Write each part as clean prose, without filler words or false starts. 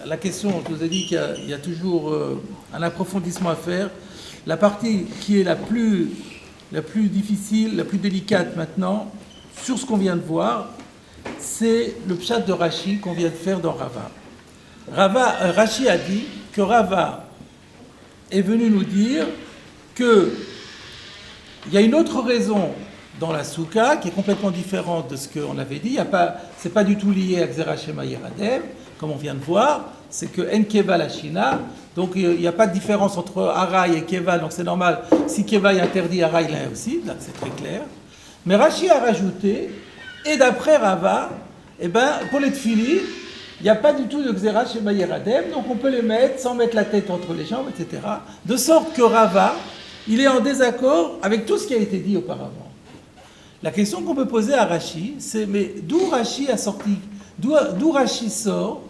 La question, je vous ai dit qu'il y a toujours un approfondissement à faire. La partie qui est la plus difficile, la plus délicate maintenant, sur ce qu'on vient de voir, c'est le pshat de Rashi qu'on vient de faire dans Rava. Rashi a dit que Rava est venu nous dire qu'il y a une autre raison dans la soukha qui est complètement différente de ce qu'on avait dit. C'est pas du tout lié à Gzera Shema Yeradem, comme on vient de voir. C'est que En Keva la Shina, donc il n'y a pas de différence entre Araï et Keva, donc c'est normal. Si Keva est interdit, Araï l'est aussi, là c'est très clair. Mais Rashi a rajouté, et d'après Rava, pour les tfili, il n'y a pas du tout de Gzera Shema Yeradem, donc on peut les mettre sans mettre la tête entre les jambes, etc. De sorte que Rava, il est en désaccord avec tout ce qui a été dit auparavant. La question qu'on peut poser à Rashi, c'est mais d'où Rashi a sorti, d'où Rashi sort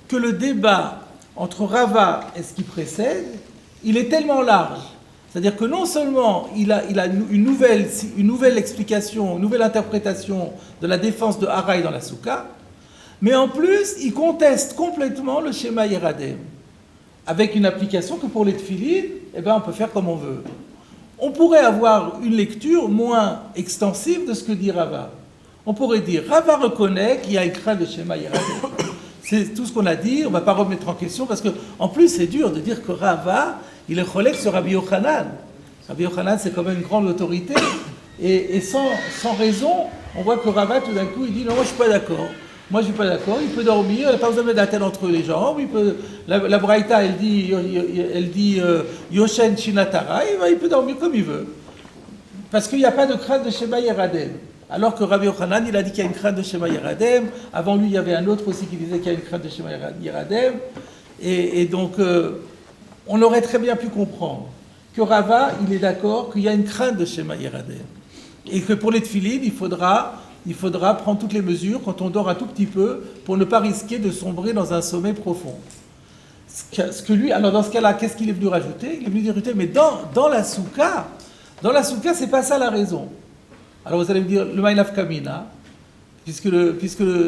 que le débat entre Rava et ce qui précède, il est tellement large. C'est-à-dire que non seulement il a une nouvelle explication, une nouvelle interprétation de la défense de Haraï dans la Soukha, mais en plus, il conteste complètement le schéma Yeradem, avec une application que pour les tfilines, on peut faire comme on veut. On pourrait avoir une lecture moins extensive de ce que dit Rava. On pourrait dire, Rava reconnaît qu'il y a une crainte de schéma Yeradem. C'est tout ce qu'on a dit, on ne va pas remettre en question, parce qu'en plus c'est dur de dire que Rava, il est relègue sur Rabbi Yochanan. Rabbi Yochanan, c'est quand même une grande autorité, et sans raison, on voit que Rava, tout d'un coup, il dit, non, moi je ne suis pas d'accord. Moi, je ne suis pas d'accord. Il peut dormir, il n'a pas besoin de mettre la tête entre les jambes. La Braïta, elle dit Yoshen Shinatara, il peut dormir comme il veut. Parce qu'il n'y a pas de crainte de Shema Yeradem. Alors que Rabbi Yochanan, il a dit qu'il y a une crainte de Shema Yeradem. Avant lui, il y avait un autre aussi qui disait qu'il y a une crainte de Shema Yeradem. Et donc, on aurait très bien pu comprendre que Rava, il est d'accord qu'il y a une crainte de Shema Yeradem. Et que pour les tfilines, il faudra prendre toutes les mesures quand on dort un tout petit peu pour ne pas risquer de sombrer dans un sommeil profond. Alors dans ce cas-là, qu'est-ce qu'il est venu rajouter? Il est venu rajouter, mais dans la soukha, c'est pas ça la raison. Alors vous allez me dire, le Maïlaf Kamina, puisque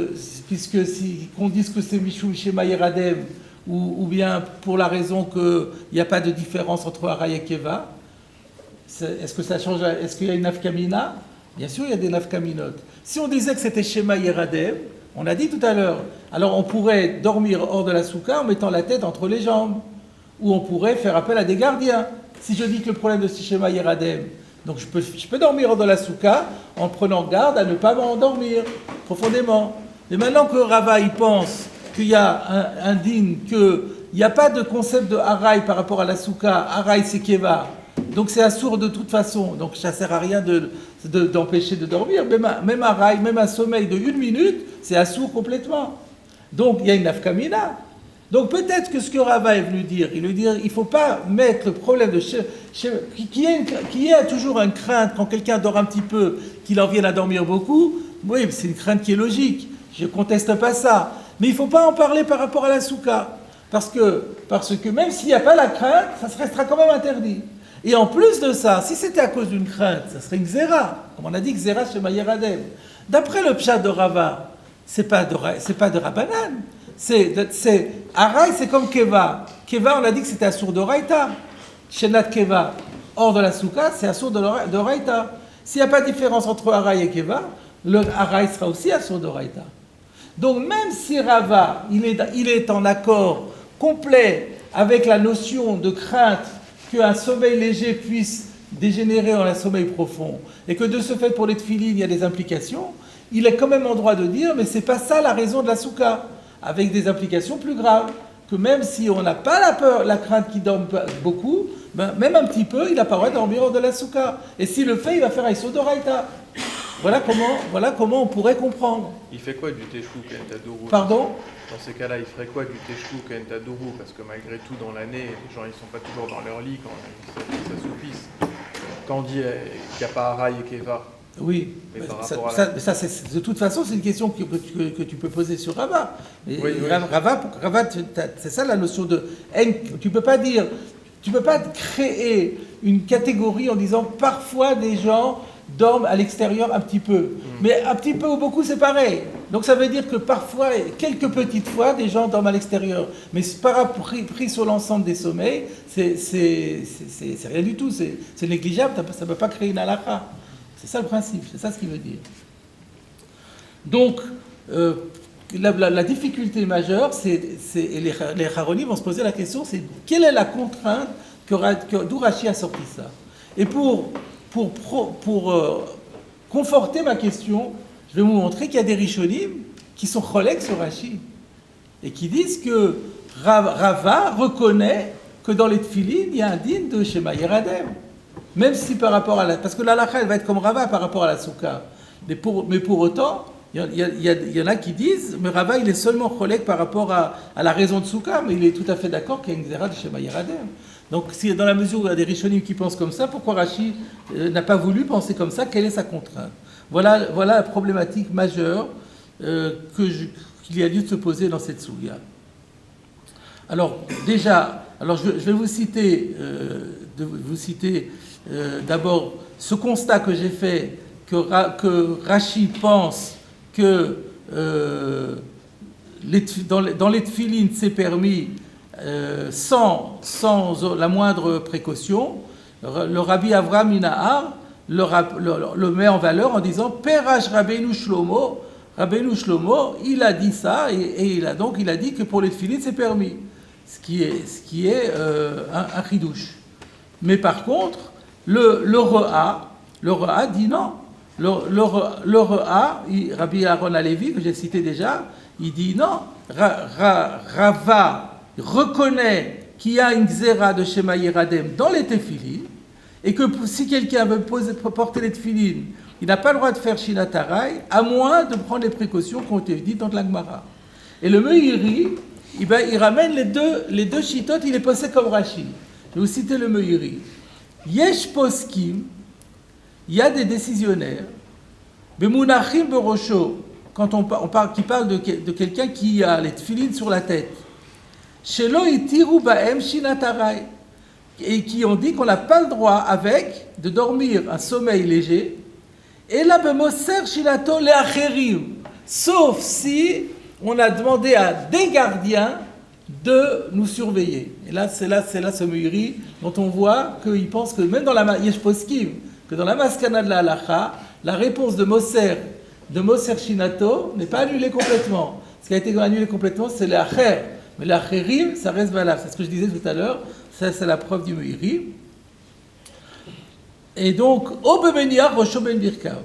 si qu'on dise que c'est Mishum Shema Yeradem, ou bien pour la raison qu'il n'y a pas de différence entre Haraï et Keva, est-ce que ça change? Est-ce qu'il y a une nafkamina? Bien sûr, il y a des nafkaminot. Si on disait que c'était Shema Yeradem, on a dit tout à l'heure, alors on pourrait dormir hors de la soukha en mettant la tête entre les jambes. Ou on pourrait faire appel à des gardiens. Si je dis que le problème de ce Shema Yeradem, donc je peux dormir hors de la soukha en prenant garde à ne pas m'endormir profondément. Mais maintenant que Rava il pense qu'il y a un din, qu'il n'y a pas de concept de Haraï par rapport à la soukha, Haraï c'est Keva, donc c'est assourd de toute façon, donc ça ne sert à rien d'empêcher de dormir, même Haraï, même un sommeil de 1 minute, c'est assourd complètement. Donc il y a une nafkamina. Donc peut-être que ce que Rava est venu dire, il ne faut pas mettre le problème de qu'il y a toujours une crainte quand quelqu'un dort un petit peu, qu'il en vienne à dormir beaucoup. Oui, c'est une crainte qui est logique, je ne conteste pas ça. Mais il ne faut pas en parler par rapport à la soukha. Parce que même s'il n'y a pas la crainte, ça restera quand même interdit. Et en plus de ça, si c'était à cause d'une crainte, ça serait une Gzera. Comme on a dit, Gzera Shema Yeradem. D'après le pshat de Rava, c'est pas de Rabbanan. Haraï, c'est comme Keva. Keva, on a dit que c'était assourd d'Oraïta. Shenat Keva, hors de la soukha, c'est assourd d'Oraïta. S'il n'y a pas de différence entre Haraï et Keva, le Haraï sera aussi assourd d'Oraïta. Donc même si Rava, il est en accord complet avec la notion de crainte qu'un sommeil léger puisse dégénérer en un sommeil profond, et que de ce fait pour les tfilines il y a des implications, il est quand même en droit de dire mais c'est pas ça la raison de la soukha, avec des implications plus graves, que même si on n'a pas la crainte qu'il dorme beaucoup, même un petit peu, il n'a pas le droit de dormir hors de la soukha. Et s'il le fait, il va faire Aïsod d'Oraïta. Voilà comment on pourrait comprendre. Il fait quoi du Teshuvah Kentadourou? Pardon? Dans ces cas-là, il ferait quoi du Teshuvah Kentadourou? Parce que malgré tout, dans l'année, les gens ils sont pas toujours dans leur lit quand ils s'assoupissent. Quand on dit qu'il n'y a pas Haraï et Keva. Oui, mais de toute façon, c'est une question que tu peux poser sur Rava. Oui. Rava, c'est ça la notion de haine. Tu peux pas créer une catégorie en disant parfois des gens dorment à l'extérieur un petit peu. Mais un petit peu ou beaucoup, c'est pareil. Donc ça veut dire que parfois, quelques petites fois, des gens dorment à l'extérieur. Mais pris sur l'ensemble des sommeils, c'est rien du tout, c'est négligeable, ça ne peut pas créer une halakha. C'est ça le principe, c'est ça ce qu'il veut dire. Donc, la difficulté majeure, et les Haronim vont se poser la question, c'est quelle est la contrainte d'où Rashi a sorti ça. Et pour conforter ma question, je vais vous montrer qu'il y a des Rishonim qui sont cholek sur Rashi et qui disent que Rava reconnaît que dans les Tfilin, il y a un din de Shema Yeradem. Même si par rapport à parce que l'halakha, elle va être comme Rava par rapport à la Souka. Mais pour autant, il y en a qui disent, mais Rava, il est seulement cholek par rapport à la raison de Souka, mais il est tout à fait d'accord qu'il y a une xéra de Shema Yeradem. Donc, si dans la mesure où il y a des Rishonim qui pensent comme ça, pourquoi Rashi n'a pas voulu penser comme ça? Quelle est sa contrainte? Voilà la problématique majeure qu'il y a lieu de se poser dans cette souga. Alors, déjà, je vais vous citer, d'abord ce constat que j'ai fait, que Rashi pense que dans les tefilines, c'est permis sans la moindre précaution. Le Rabbi Avraham Minahar le met en valeur en disant Perash Rabbeinu Shlomo, il a dit ça et il a dit que pour les tefilines c'est permis, ce qui est un chidouche. Mais par contre, le Re'a dit non. Le Re'a, Rabbi Aaron Halevi, que j'ai cité déjà, il dit non. Rava reconnaît qu'il y a une xéra de Shema Yeradem dans les tefilines, et que si quelqu'un veut porter les tefilines, il n'a pas le droit de faire Shinatarai, à moins de prendre les précautions qui ont été dites dans la Gemara. Et le Meiri, il ramène les deux shittot, il est posé comme Rashi. Je vais vous citer le Meiri. Yesh poskim, il y a des décisionnaires, bemunachim berosho, quand qui parle de quelqu'un qui a les tefilines sur la tête, shelo itiru baem shinatarai, et qui ont dit qu'on n'a pas le droit de dormir un sommeil léger, et là, bemoser shinato leacherim, sauf si on a demandé à des gardiens de nous surveiller. Et là, c'est là ce Meiri dont on voit qu'il pense que même dans la Yesh Poskim, que dans la Maskana de la Halacha, la réponse de Moser Shinato n'est pas annulée complètement. Ce qui a été annulé complètement, c'est l'Acher. Mais l'Acherim, ça reste valable. C'est ce que je disais tout à l'heure. Ça, c'est la preuve du Meiri. Et donc, Obemeniar Rosho Ben Birkav.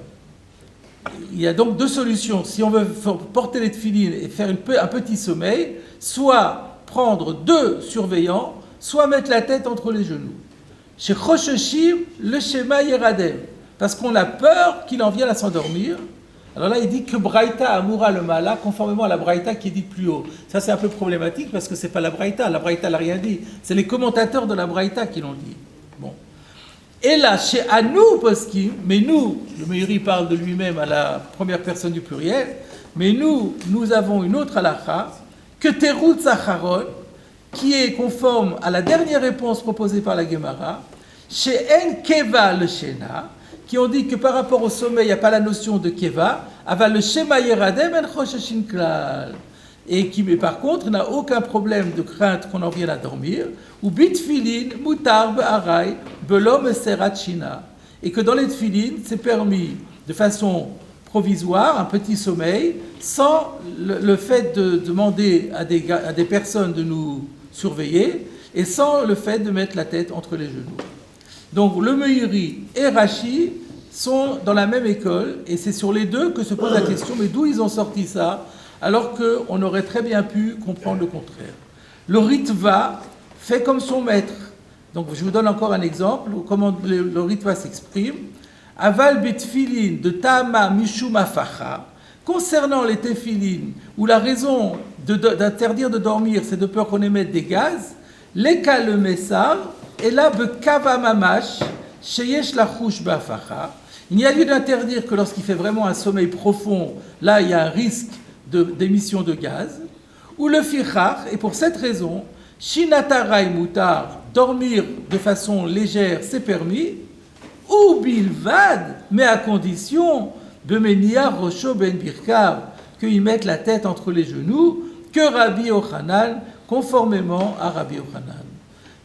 Il y a donc deux solutions. Si on veut porter les tefilines et faire un petit sommeil, soit prendre 2 surveillants, soit mettre la tête entre les genoux. Chez Chosheshim, le Shema Yeradem, parce qu'on a peur qu'il en vienne à s'endormir. Alors là, il dit que Braïta Amura le Mala, conformément à la Braïta qui est dite plus haut. Ça, c'est un peu problématique parce que c'est pas la Braïta n'a rien dit. C'est les commentateurs de la Braïta qui l'ont dit. Bon. Et là, chez Anou Poskim, mais nous, le Meiri parle de lui-même à la première personne du pluriel, mais nous avons une autre halakha, que Terut Zacharon, qui est conforme à la dernière réponse proposée par la Gemara, chez En Keva le Shena, qui ont dit que par rapport au sommeil, il n'y a pas la notion de Keva, aval le Shema Yeradem En Chosheshin Klal, et qui, mais par contre, n'a aucun problème de crainte qu'on en vienne à dormir, ou Bitfilin, Mutar, Be'arai, Belom, Serat, Shina, et que dans les tfilin, c'est permis de façon provisoire, un petit sommeil, sans le fait de demander à des personnes de nous surveiller, et sans le fait de mettre la tête entre les genoux. Donc le Meiri et Rashi sont dans la même école, et c'est sur les deux que se pose la question, mais d'où ils ont sorti ça, alors qu'on aurait très bien pu comprendre le contraire. Le Ritva fait comme son maître. Donc je vous donne encore un exemple, comment le Ritva s'exprime. Aval betfilin de Tama Mishum Afacha, concernant les tefilin, où la raison d'interdire de dormir, c'est de peur qu'on émette des gaz, l'eka le messar, et là, bekava mamash, sheyesh la chouch bafacha. Il n'y a lieu d'interdire que lorsqu'il fait vraiment un sommeil profond, là il y a un risque d'émission de gaz, ou le fichach, et pour cette raison, shinatarai mutar, dormir de façon légère, c'est permis, ou bilvad, mais à condition, bemenia rosho ben birkav, qu'ils mettent la tête entre les genoux que Rabbi Yochanan, conformément à Rabbi Yochanan.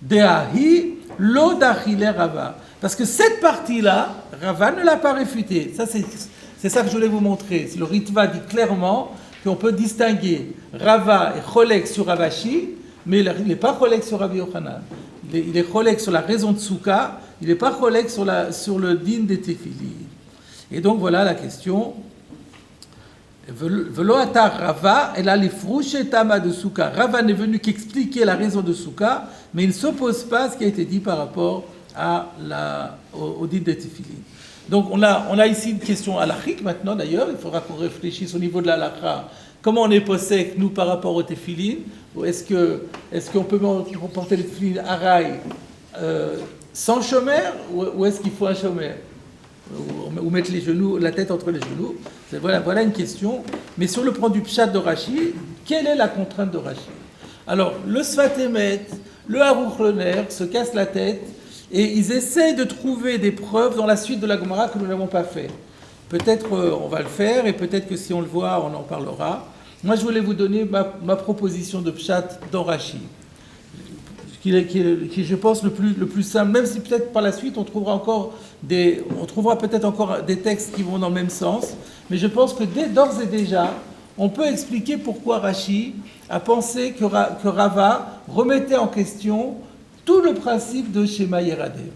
Deahi lo dachile Rava. Parce que cette partie-là, Rava ne l'a pas réfutée. Ça, c'est ça que je voulais vous montrer. Le Ritva dit clairement qu'on peut distinguer Rava et Cholek sur Ravashi, mais il n'est pas Cholek sur Rabbi Yochanan. Il est Cholek sur la raison de Souka, il n'est pas Cholek sur le din des Tefili. Et donc voilà la question. Velo atar Rava, elle a les frouchetama de Souka. Rava n'est venu qu'expliquer la raison de Souka, mais il ne s'oppose pas à ce qui a été dit par rapport au din des Tefili. Donc on a ici une question halachique maintenant d'ailleurs, il faudra qu'on réfléchisse au niveau de la halakha. Comment on est possèque, nous, par rapport au tefilin? Est-ce qu'on peut porter le tefilin araï sans shomer, ou est-ce qu'il faut un shomer? Ou mettre les genoux, la tête entre les genoux? Voilà une question. Mais sur le plan du pshat de Rashi, quelle est la contrainte de Rashi? Alors, le Sfat Emet, le Aruch Loner se cassent la tête et ils essayent de trouver des preuves dans la suite de la Gemara que nous n'avons pas fait. Peut-être on va le faire et peut-être que si on le voit, on en parlera. Moi, je voulais vous donner ma proposition de pshat dans Rashi, qui je pense, le plus simple, même si peut-être par la suite on trouvera peut-être encore des textes qui vont dans le même sens, mais je pense que d'ores et déjà, on peut expliquer pourquoi Rashi a pensé que Rava remettait en question tout le principe de Shema Yeradeh.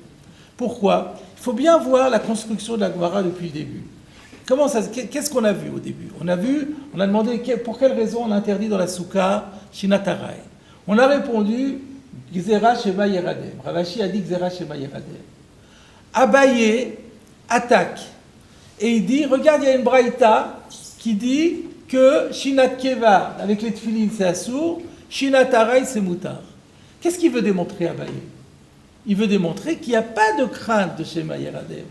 Pourquoi? Il faut bien voir la construction de la Gemara depuis le début. Qu'est-ce qu'on a vu au début? On a demandé pour quelle raison on interdit dans la Souka Shinatarai. On a répondu Gzera Shema Yeradeh. Ravashi a dit Gzera Shema Yeradeh. Abaye attaque et il dit, regarde, il y a une braïta qui dit que Shinat Keva avec les tefilin c'est assour, Shinatarai c'est moutar. Qu'est-ce qu'il veut démontrer Abaye? Il veut démontrer qu'il n'y a pas de crainte de Shema Yeradeh.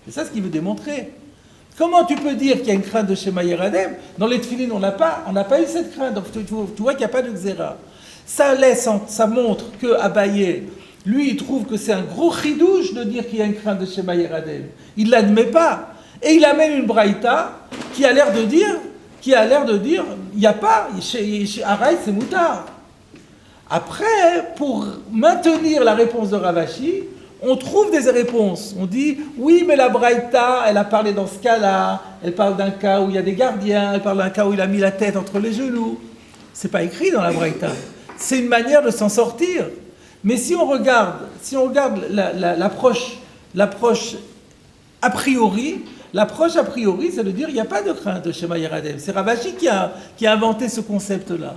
C'est ça ce qu'il veut démontrer. Comment tu peux dire qu'il y a une crainte de Shema Yeradeh? Dans les tefilin, on n'a pas eu cette crainte. Donc tu vois qu'il n'y a pas de xéra. Ça montre que Abaye, lui, il trouve que c'est un gros chidouche de dire qu'il y a une crainte de Shema Yeradeh. Il ne l'admet pas. Et il amène une braïta qui a l'air de dire, il n'y a pas, chez Araï, c'est moutard. Après, pour maintenir la réponse de Ravashi, on trouve des réponses. On dit, oui, mais la braïta, elle a parlé dans ce cas-là, elle parle d'un cas où il y a des gardiens, elle parle d'un cas où il a mis la tête entre les genoux. C'est pas écrit dans la braïta. C'est une manière de s'en sortir. Mais si on regarde l'approche a priori, c'est de dire il n'y a pas de crainte de Shema Yeradeh. C'est Ravashi qui a inventé ce concept-là.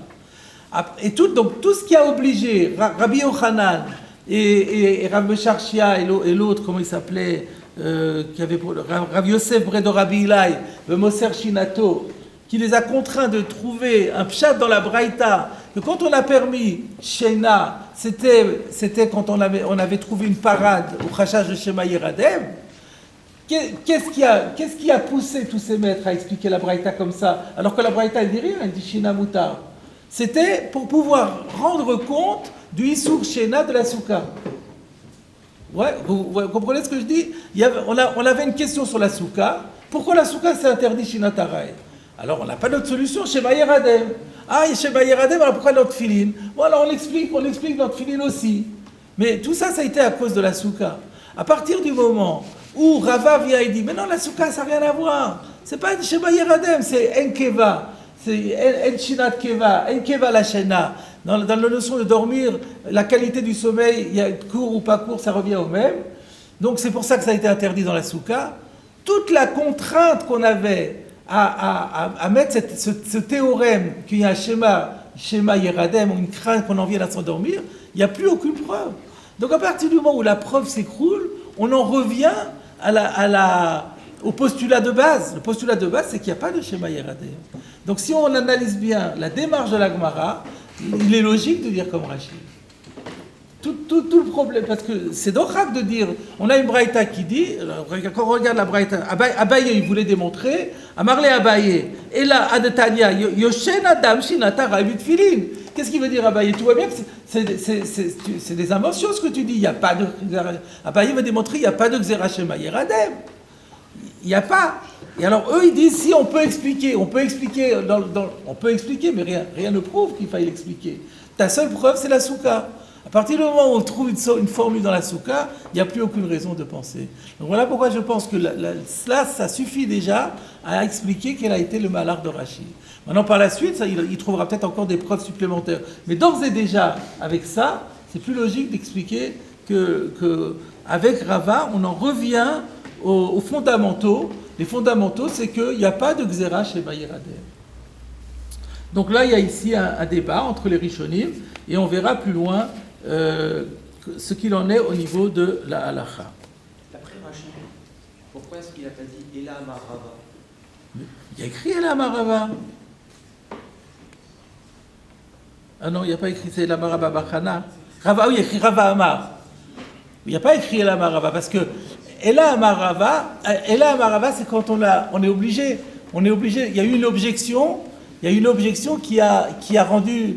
Et donc tout ce qui a obligé Rabbi Yochanan et Rabbi Sharshia et l'autre, comment il s'appelait, Rabbi Yosef Bredo Rabbi Ilai, le Moser Shinato, qui les a contraints de trouver un pshat dans la Braïta, que quand on a permis Shena, c'était quand on avait trouvé une parade au Chachash de Shema Yeradeh. Qu'est-ce qui a poussé tous ces maîtres à expliquer la Braïta comme ça, alors que la Braïta, elle dit rien, elle dit Shena Mutar. C'était pour pouvoir rendre compte du Issour Shena de la Souka. Ouais, vous comprenez ce que je dis? On avait une question sur la Souka. Pourquoi la Souka s'est interdit Shina Tarai? Alors on n'a pas d'autre solution, Shema Yeradeh. Ah, Shema Yeradeh, alors pourquoi notre filin? Bon, alors on explique notre filin aussi. Mais tout ça, ça a été à cause de la Souka. À partir du moment où Rava vient et dit, mais non, la Souka, ça n'a rien à voir. C'est pas Shema Yeradeh, c'est Enkeva. C'est En Shinat Keva, Enkeva la Shena. Dans la notion de dormir, la qualité du sommeil, il y a court ou pas court, ça revient au même. Donc c'est pour ça que ça a été interdit dans la Souka. Toute la contrainte qu'on avait à mettre ce théorème qu'il y a un schéma Yeradeh, ou une crainte qu'on en vienne à s'endormir, il n'y a plus aucune preuve. Donc à partir du moment où la preuve s'écroule, on en revient au postulat de base. Le postulat de base, c'est qu'il n'y a pas de schéma Yeradeh. Donc si on analyse bien la démarche de la Gemara, il est logique de dire comme Rashi. Tout le problème, parce que c'est d'Ochak de dire, on a une braïta qui dit, quand on regarde la braïta, Abaye il voulait démontrer, Amarle Abaye, et là, Adetania, Yoshen Adam Shinata Rabit Filin. Qu'est-ce qu'il veut dire Abaye? Tu vois bien que c'est des inventions ce que tu dis, il n'y a pas de. Abaye veut démontrer, il n'y a pas de Xera Shema Yeradeh. Il n'y a pas. Et alors eux, ils disent, si on peut expliquer, on peut expliquer, mais rien ne prouve qu'il faille l'expliquer. Ta seule preuve, c'est la soukha. À partir du moment où on trouve une formule dans la soukha, il n'y a plus aucune raison de penser. Donc voilà pourquoi je pense que cela, ça suffit déjà à expliquer quel a été le malheur de Rashi. Maintenant, par la suite, il trouvera peut-être encore des preuves supplémentaires. Mais d'ores et déjà, avec ça, c'est plus logique d'expliquer que avec Rava, on en revient aux fondamentaux. Les fondamentaux, c'est qu'il n'y a pas de Xéra chez Bayerader. Donc là, il y a ici un débat entre les Rishonim, et on verra plus loin ce qu'il en est au niveau de la halacha. D'après Rashi, pourquoi est-ce qu'il n'a pas dit Ela Amar Rava? Il y a écrit Ela Amar Rava. Ah non, il n'y a pas écrit c'est Ela Amar Rava Bachana. Rava, oui, il y a écrit Rava Amar. Il n'y a pas écrit Ela Amar Rava, parce que Ela Amar Rava, c'est quand on est obligé. Il y a eu une objection. Il y a une objection qui a rendu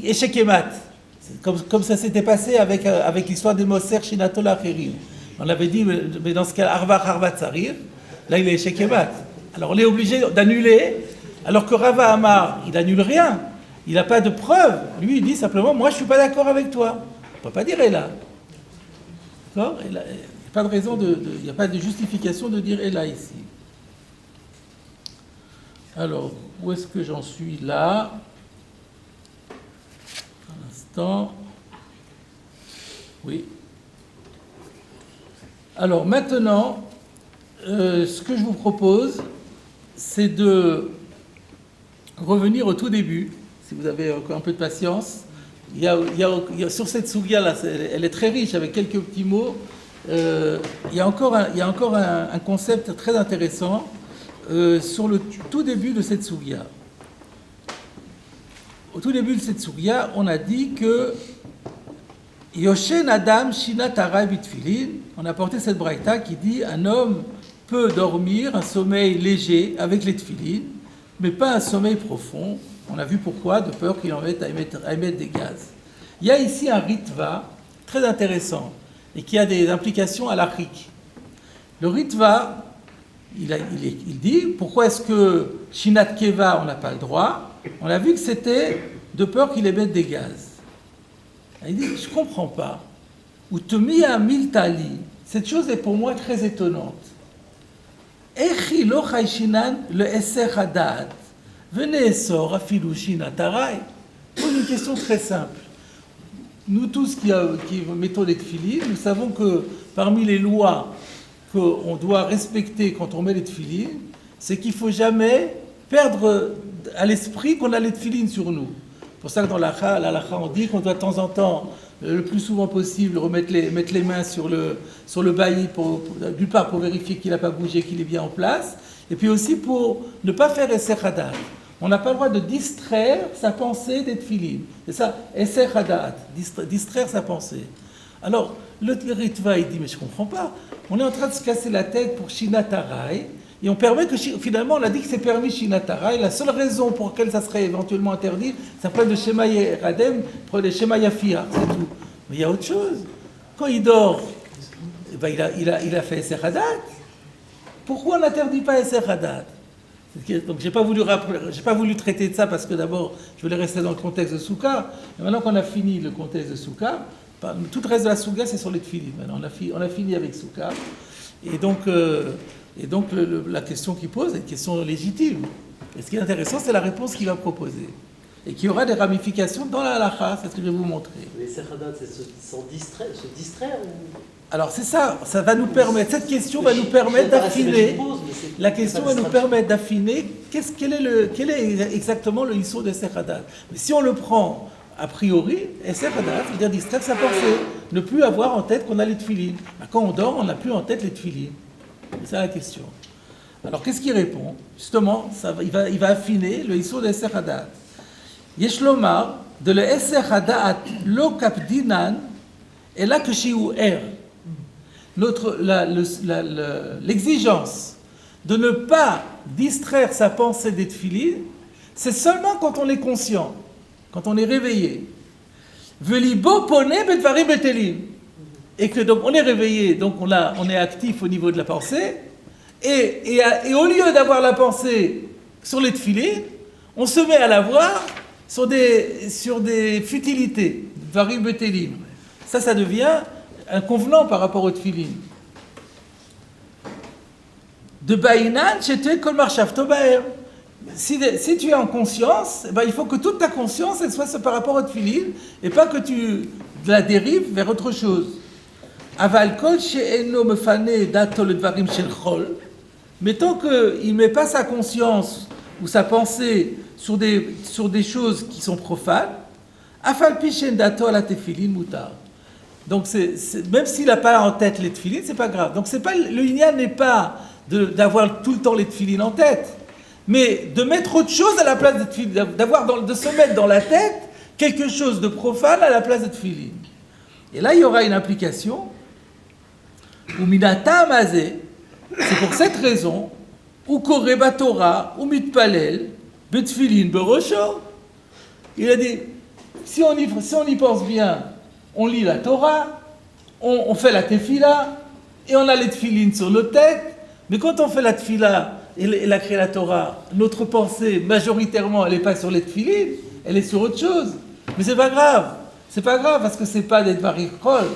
échec et mat. Comme ça s'était passé avec l'histoire des Moser Shinato Lacherim. On avait dit, mais dans ce cas, Harva Tsarir, là il est échec et mat. Alors on est obligé d'annuler, alors que Rava Amar, il n'annule rien. Il n'a pas de preuve. Lui, il dit simplement, moi je ne suis pas d'accord avec toi. On ne peut pas dire Ela. D'accord ? Il n'y a pas de raison, il n'y a pas de justification de dire Ela ici. Alors, où est-ce que j'en suis là ? Un instant. Oui. Alors, maintenant, ce que je vous propose, c'est de revenir au tout début, si vous avez encore un peu de patience. Il y a sur cette sougya-là, elle est très riche avec quelques petits mots. Il y a encore un concept très intéressant. Sur le tout début de cette sougya. Au tout début de cette sougya, on a dit que Yoshen Adam Shina Tarai Bitfilin, on a porté cette braïta qui dit un homme peut dormir un sommeil léger avec les tfilin, mais pas un sommeil profond. On a vu pourquoi, de peur qu'il en mette à émettre des gaz. Il y a ici un ritva très intéressant et qui a des implications à l'Afrique. Le ritva, il dit, pourquoi est-ce que Shinat Keva, on n'a pas le droit? On a vu que c'était de peur qu'il émette des gaz. Il dit, je ne comprends pas. Ou Temia Miltali, cette chose est pour moi très étonnante. Echi lo chayshinan le eser hadat, venez essor afilu shinat harai. C'est une question très simple. Nous tous qui mettons les tefilines, nous savons que parmi les lois qu'on doit respecter quand on met les tefilines, c'est qu'il ne faut jamais perdre à l'esprit qu'on a les tefilines sur nous. C'est pour ça que dans l'halakha, on dit qu'on doit de temps en temps, le plus souvent possible, mettre les mains sur le bailli, d'une part pour vérifier qu'il n'a pas bougé, qu'il est bien en place, et puis aussi pour ne pas faire esser hadat. On n'a pas le droit de distraire sa pensée des tefilines. C'est ça, esser hadat, distraire sa pensée. Alors, le Ritva, il dit, mais je ne comprends pas. On est en train de se casser la tête pour Shinat Harai, et on permet que, finalement, on a dit que c'est permis Shinat Harai. La seule raison pour laquelle ça serait éventuellement interdit, c'est un problème de Shema Radem, de Shema Yafia, c'est tout. Mais il y a autre chose. Quand il dort, ben il a fait Esser Hadat. Pourquoi on n'interdit pas Esser Hadat? Donc j'ai pas voulu traiter de ça parce que d'abord, je voulais rester dans le contexte de Souka. Et maintenant qu'on a fini le contexte de Souka, tout le reste de la Souga, c'est sur les tefilines. Maintenant, on a fini avec Souka. Et donc la question qu'il pose est une question légitime. Et ce qui est intéressant, c'est la réponse qu'il va proposer. Et qui aura des ramifications dans la halakha, c'est ce que je vais vous montrer. Mais Serhadat, c'est se distraire ou... Alors c'est ça va nous permettre, cette question va nous permettre d'affiner, la question va nous permettre d'affiner quel est exactement le issur de Serhadat. Mais si on le prend a priori, Serhadat, veut dire distraire sa pensée, ne plus avoir en tête qu'on a les tefilines. Quand on dort, on n'a plus en tête les tefilines. C'est ça la question. Alors qu'est-ce qu'il répond? Justement, il va affiner le issur de Serhadat. Yesh lomar, de le Serhadat lo kapdinan, et là que shiu er. L'exigence de ne pas distraire sa pensée des tefilines, c'est seulement quand on est conscient, quand on est réveillé. Velibo pone bedvarim betelim. Et que donc on est réveillé, donc on est actif au niveau de la pensée, Et au lieu d'avoir la pensée sur les tefilines, on se met à la voir sur des futilités, varim betelim. Ça devient inconvenant par rapport aux tefilines. De baïnan, j'étais kol marchavto baer. Si tu es en conscience, ben il faut que toute ta conscience elle soit par rapport aux tefilines et pas que tu la dérives vers autre chose. Aval kol she'eno mefane dato ledvarim shel chol. Mais tant qu'il ne met pas sa conscience ou sa pensée sur des choses qui sont profanes, afal pi she'en dato ala tefilin mutar. Donc même s'il n'a pas en tête les tefilines, c'est pas grave. Donc c'est pas le inyan n'est pas d'avoir tout le temps les tefilines en tête, mais de mettre autre chose à la place des tefilines, de se mettre dans la tête quelque chose de profane à la place des tefilines. Et là, il y aura une application où minata amazé, c'est pour cette raison, ou koreba Torah, ou mitpalel, betfilin berosho. Il a dit, si on y pense bien, on lit la Torah, on fait la tefila, et on a les tefilines sur nos têtes. Mais quand on fait la tefila et la créé la Torah, notre pensée, majoritairement, elle n'est pas sur les tefilines, elle est sur autre chose. Mais c'est pas grave. C'est pas grave parce que c'est pas des dvarim chol.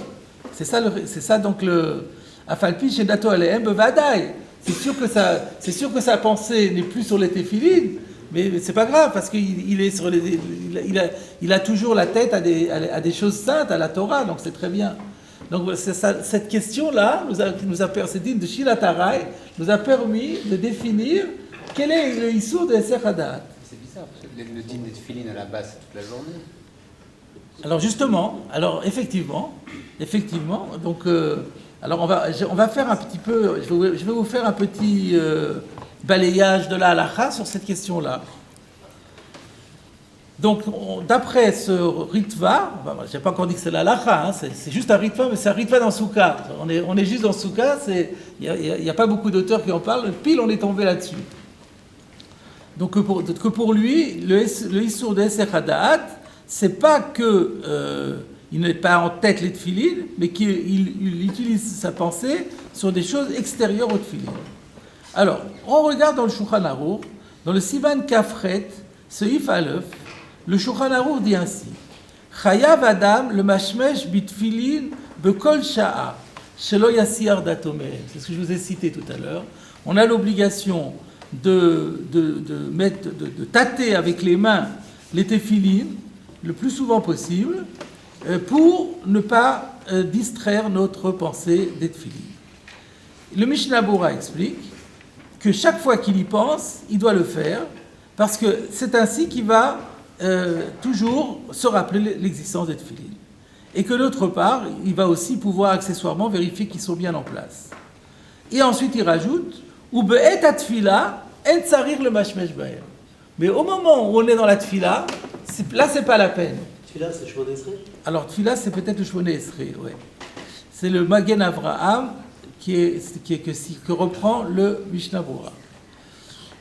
C'est ça donc le afalpi chez dato alehem bevadai. C'est sûr que sa pensée n'est plus sur les tefilines, mais c'est pas grave parce qu'il est sur il a toujours la tête à des choses saintes, à la Torah, donc c'est très bien. Donc cette question-là nous a permis de Shilatarai nous a permis de définir quel est le issour de Esser Hadat. C'est bizarre parce que le dîner de filines à la base c'est toute la journée. Alors justement, effectivement, donc alors on va faire un petit peu, je vais vous faire un petit balayage de la halakha sur cette question-là. Donc, d'après ce ritva, je n'ai pas encore dit que c'est la halakha, hein, c'est juste un ritva, mais c'est un ritva dans Souka. On est juste dans Souka, il n'y a pas beaucoup d'auteurs qui en parlent, pile on est tombé là-dessus. Donc, que pour lui, le issour de Esser Hadat, c'est pas que il n'est pas en tête les tefilines, mais qu'il utilise sa pensée sur des choses extérieures aux tefilines. Alors, on regarde dans le Shulchan Aruch, dans le Siman Kafret, Seif Aleph, le Shulchan Aruch dit ainsi: Chayav Adam le mashmesh bitfilin bekol sha'a shelo yasir datomeh. C'est ce que je vous ai cité tout à l'heure. On a l'obligation de tâter avec les mains les téphilines le plus souvent possible pour ne pas distraire notre pensée des téphilines. Le Mishnah Bora explique que chaque fois qu'il y pense, il doit le faire parce que c'est ainsi qu'il va toujours se rappeler l'existence des téphilines. Et que d'autre part, il va aussi pouvoir accessoirement vérifier qu'ils sont bien en place. Et ensuite, il rajoute ou be'et atfila en tsarir le mashmesh baer. Mais au moment où on est dans la tfila, là, c'est pas la peine. Tfila, c'est Shmon Esrei. Alors, tfila, c'est peut-être le Shmon Esrei, ouais. C'est le Magen Avraham que reprend le Mishnah Bora.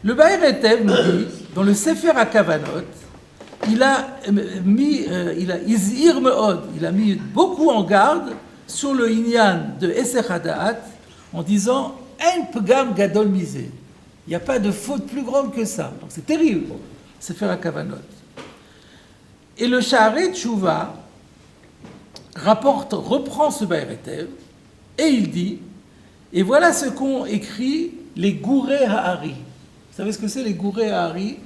Le Baer Etev nous dit, dans le Sefer HaKavanot, il a mis beaucoup en garde sur le Inyan de Esser Hadat en disant En pgam gadol misé. Il n'y a pas de faute plus grande que ça. Donc c'est terrible. Sefer HaKavanot. Et le Sha'arei Tshuva reprend ce Baer Etev et il dit et voilà ce qu'ont écrit les Gouré Ha'ari. Vous savez ce que c'est les Gouré Ha'ari?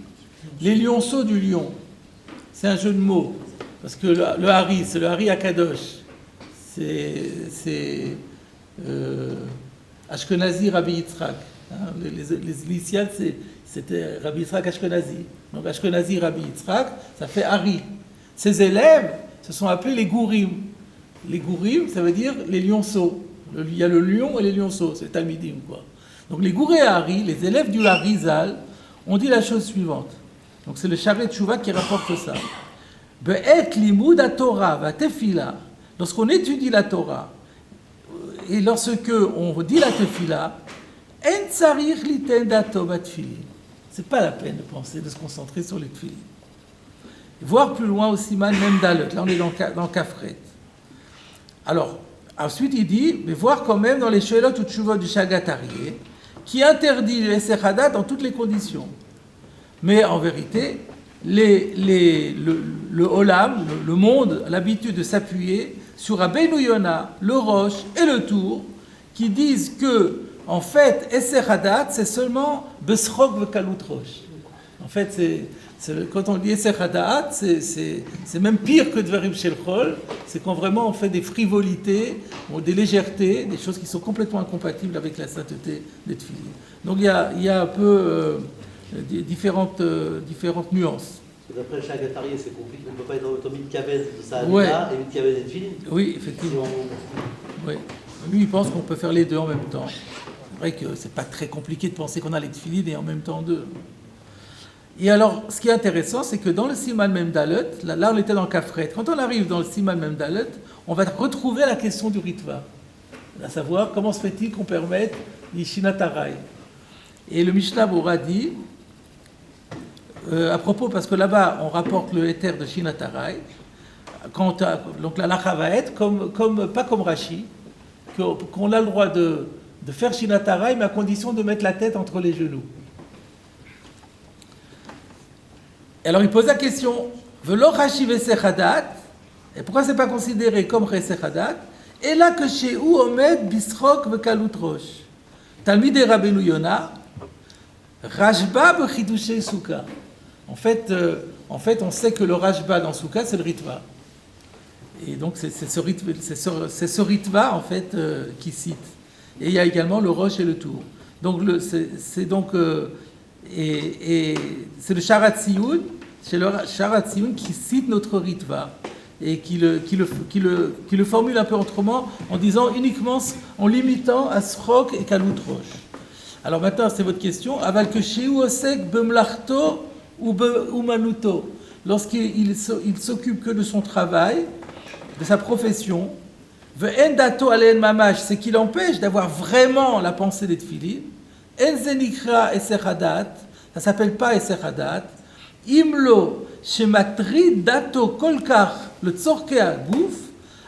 Les lionceaux du lion. C'est un jeu de mots, parce que le Hari, c'est le Hari Akadosh. C'est Ashkenazi Rabbi Yitzhak. Hein, les initiales, c'était Rabbi Yitzhak Ashkenazi. Donc Ashkenazi Rabbi Yitzhak, ça fait Hari. Ses élèves se sont appelés les Gourim. Les Gourim, ça veut dire les lionceaux. Il y a le lion et les lionceaux, c'est Talmidim, quoi. Donc les Gouré Hari, les élèves du Harizal, ont dit la chose suivante. Donc c'est le Sha'arei Tshuva qui rapporte ça. Be'et limud ha-Torah va tefila, lorsqu'on étudie la Torah et lorsque on dit la tefila, en tsarich liten dato batfilin. C'est pas la peine de penser, de se concentrer sur les tefilin. Voir plus loin au Siman Mem Dalet. Là on est dans Kafret. Alors ensuite il dit, mais voir quand même dans les Sheilot ou Tshuvot du Shagat Aryeh, qui interdit le Esser Hadat dans toutes les conditions. Mais en vérité, le Olam, le monde, a l'habitude de s'appuyer sur Rabbeinu Yona, le Rosh et le Tour, qui disent que, en fait, Esser Hadat, c'est seulement Besrok Vekalut Rosh. En fait, quand on dit Esser Hadat, c'est même pire que Dvarim Shel Chol, c'est quand vraiment on fait des frivolités, des légèretés, des choses qui sont complètement incompatibles avec la sainteté des Tfilin. Donc il y a un peu différentes nuances. D'après chaque atarié, c'est compliqué. On ne peut pas être en Mitkaved de sa Ouais. Amida et Mitkaved et Tfilin. Oui, effectivement. Oui. Lui, il pense qu'on peut faire les deux en même temps. C'est vrai que c'est pas très compliqué de penser qu'on a les Tfilin et en même temps deux. Et alors, ce qui est intéressant, c'est que dans le Siman Mem Dalet, là on était dans le Kafret, quand on arrive dans le Siman Mem Dalet, on va retrouver la question du Ritva. À savoir, comment se fait-il qu'on permette l'Ishinatarai. Et le Mishnah Bora dit, à propos, parce que là-bas, on rapporte le éther de Shinatarai, donc la lacha va être, pas comme Rashi, qu'on a le droit de faire Shinatarai, mais à condition de mettre la tête entre les genoux. Et alors il pose la question, Velo Rashi Veser Hadat, et pourquoi c'est pas considéré comme Veser Hadat? Et là que chez où Omed Bisrok Vekalut Rosh. Talmidei Rabbeinu Yona, Rashba Bechidushay Souka. En fait, on sait que le Rashba dans Souka, c'est le Ritva. Et donc, c'est ce Ritva, en fait, qui cite. Et il y a également le Rosh et le Tour. Donc, c'est le Sharat Tziyun, c'est le Sharat Tziyun qui cite notre Ritva. Et qui le formule un peu autrement, en disant uniquement, en limitant à Srok et Kalut Rosh. Alors maintenant, c'est votre question. Aval que Sheu Osek Bemlachto ou Manuto, lorsqu'il s'occupe que de son travail, de sa profession, Ve'en dato alein mamash, c'est qu'il empêche d'avoir vraiment la pensée des Tfilin. En zenikra Esser Hadat, ça s'appelle pas Esser Hadat. Imlo shematri dato kolkar le tzorkea gouf,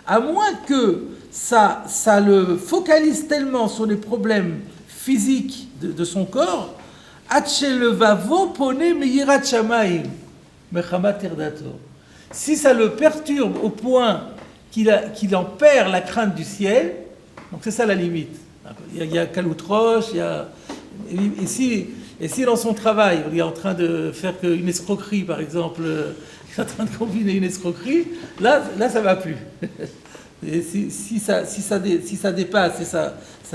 à moins que ça le focalise tellement sur les problèmes physiques de son corps, Atchelevavo pone meyirat shamaim mechamat irdato. Si ça le perturbe au point qu'il en perd la crainte du ciel, donc c'est ça la limite. Il y a Kalut Rosh, et si dans son travail, il est en train de faire une escroquerie, par exemple, il est en train de combiner une escroquerie, là ça va plus. Et si ça dépasse et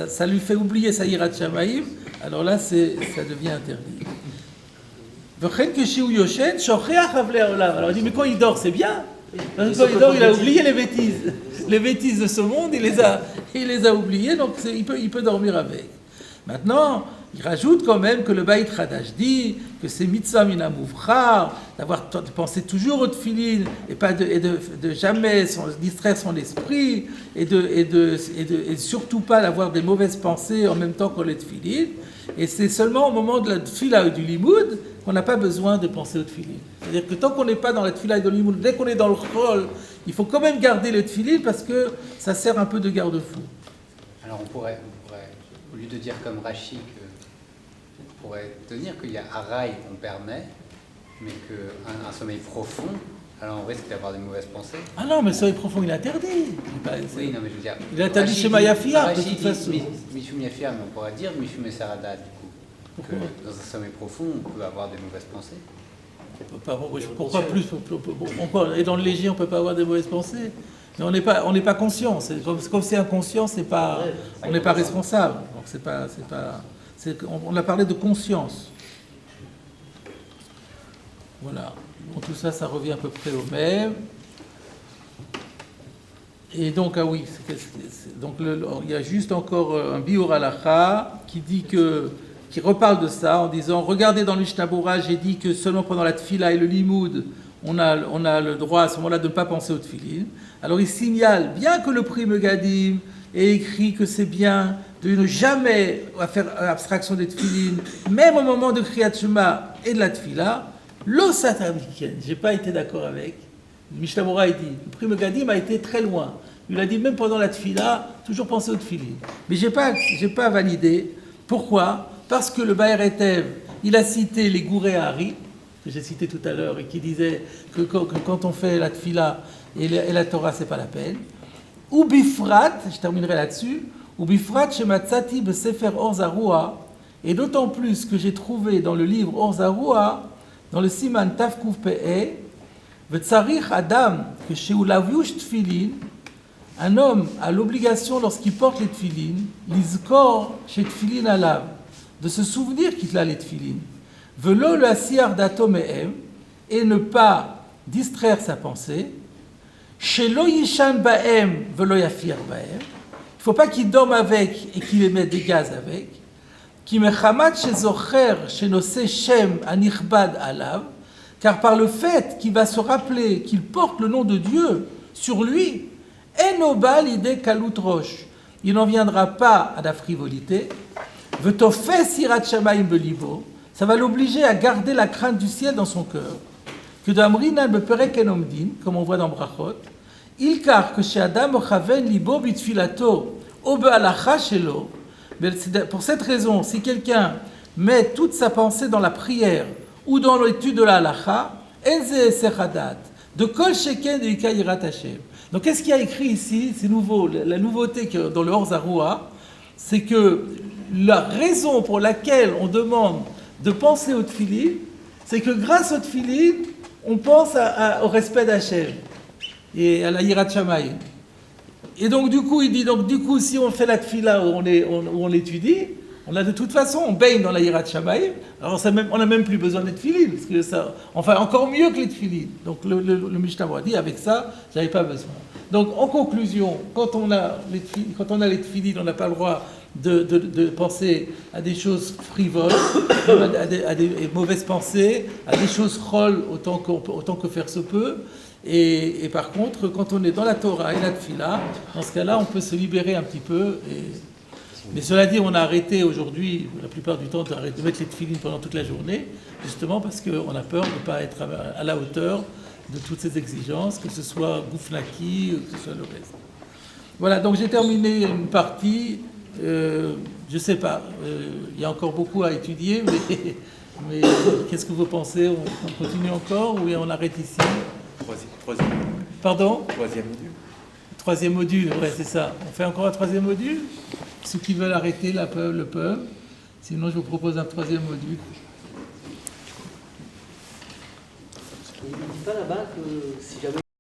ça lui fait oublier sa yirat shamaim, alors là ça devient interdit. Alors il dit, mais quand il dort, c'est bien. Quand il dort, il a oublié les bêtises. Les bêtises de ce monde, il les a oubliées, donc il peut dormir avec. Maintenant, il rajoute quand même que le Beit Hadash dit que c'est mitzvah min hamuvchar, de penser toujours au tefillin et pas de jamais distraire son esprit et surtout pas d'avoir des mauvaises pensées en même temps que le tefillin. Et c'est seulement au moment de la tefila et du limoud qu'on n'a pas besoin de penser au tefillin. C'est-à-dire que tant qu'on n'est pas dans la tefila et le limoud, dès qu'on est dans le chol, il faut quand même garder le tefillin parce que ça sert un peu de garde-fou. Alors on pourrait, au lieu de dire comme Rashi, on pourrait tenir qu'il y a Araï, on permet, mais qu'un sommeil profond, alors on risque d'avoir des mauvaises pensées. Ah non, mais le sommeil profond, il est interdit. Oui, non, mais je veux dire... Il est interdit chez Mayafia, de toute façon. Mishum Yafia, mais on pourrait dire Mishum Esaradat, du coup. Pourquoi Que dans un sommeil profond, on peut avoir des mauvaises pensées. Pourquoi plus et dans le léger, on ne peut pas avoir des mauvaises pensées. Mais on n'est pas conscient. Comme c'est inconscient, on n'est pas responsable. Donc on a parlé de conscience. Voilà. Donc tout ça revient à peu près au même. Et donc, ah oui, donc il y a juste encore un biur halacha qui reparle de ça en disant, regardez dans le Mishnah Bora, j'ai dit que seulement pendant la tfila et le limoud, on a le droit à ce moment-là de ne pas penser au tfilin. Alors il signale, bien que le Pri Megadim ait écrit que c'est bien de ne jamais faire abstraction des tfilin, même au moment de Kriyat Shema et de la tfila, lo satamiken, j'ai pas été d'accord avec. Le Mishnah Bora il dit, le Pri Megadim a été très loin. Il a dit même pendant la tfila, toujours penser au tfilin. Mais j'ai pas validé. Pourquoi ? Parce que le Baer Etev, il a cité les Gouré Hari, que j'ai cité tout à l'heure, et qui disait que quand on fait la Tfila et la Torah, c'est pas la peine. Ou Bifrat, je terminerai là-dessus, ou Bifrat Shematzati Besefer Or Zarua, et d'autant plus que j'ai trouvé dans le livre Or Zarua, dans le Siman Tafkuf Pe'e, V'tzarich Adam, que chez Ulaviush Tfilin, un homme a l'obligation, lorsqu'il porte les tfilin, l'izkor chez tfilin alav, de se souvenir qu'il a les tfilin, velo le asiar dato mehem, et ne pas distraire sa pensée, chez lo yishan bahem, velo yafir bahem, il ne faut pas qu'il dorme avec et qu'il émette des gaz avec, qui mechamat chez zocher, chez nosé shem anichbad alav, car par le fait qu'il va se rappeler qu'il porte le nom de Dieu sur lui, Enobal idée kalut roche. Il n'en viendra pas à la frivolité. Vetofes sirat shamaim belibo. Ça va l'obliger à garder la crainte du ciel dans son cœur. Que d'amrinan beperek enomdin, comme on voit dans Brachot, ilkar que chez Adam ochaven libo bitfilato obe alacha shelo. Pour cette raison, si quelqu'un met toute sa pensée dans la prière ou dans l'étude de la halacha, enze sechadat, de kol sheken de ikayirat Hashem. Donc, qu'est-ce qu'il y a écrit ici? C'est nouveau. La nouveauté dans le Or Zarua, c'est que la raison pour laquelle on demande de penser au tfilin, c'est que grâce au tfilin, on pense au respect d'Hachem et à la yirat shamayim. Et donc, du coup, il dit, si on fait la tfila où on l'étudie, on a de toute façon, on baigne dans la yirat shamayim. Alors, on n'a même plus besoin des tfilin, parce que ça, enfin, encore mieux que les tfilin. Donc, le Mishnah dit, avec ça, j'avais pas besoin. Donc, en conclusion, quand on a les tfilin, on n'a pas le droit de penser à des choses frivoles, à des mauvaises pensées, à des choses chol autant que faire se peut. Et par contre, quand on est dans la Torah et la tfila, dans ce cas-là, on peut se libérer un petit peu. Mais cela dit, on a arrêté aujourd'hui, la plupart du temps, de mettre les tfilines pendant toute la journée, justement parce qu'on a peur de ne pas être à la hauteur de toutes ces exigences, que ce soit Goufnaki, que ce soit le reste. Voilà, donc j'ai terminé une partie. Je ne sais pas, il y a encore beaucoup à étudier, mais qu'est-ce que vous pensez? On continue encore ou on arrête ici? Troisième. Pardon? Troisième module. Troisième module, ouais, c'est ça. On fait encore un troisième module? Ceux qui veulent arrêter le peuvent. Sinon, je vous propose un troisième module. Il ne dit pas là-bas que si jamais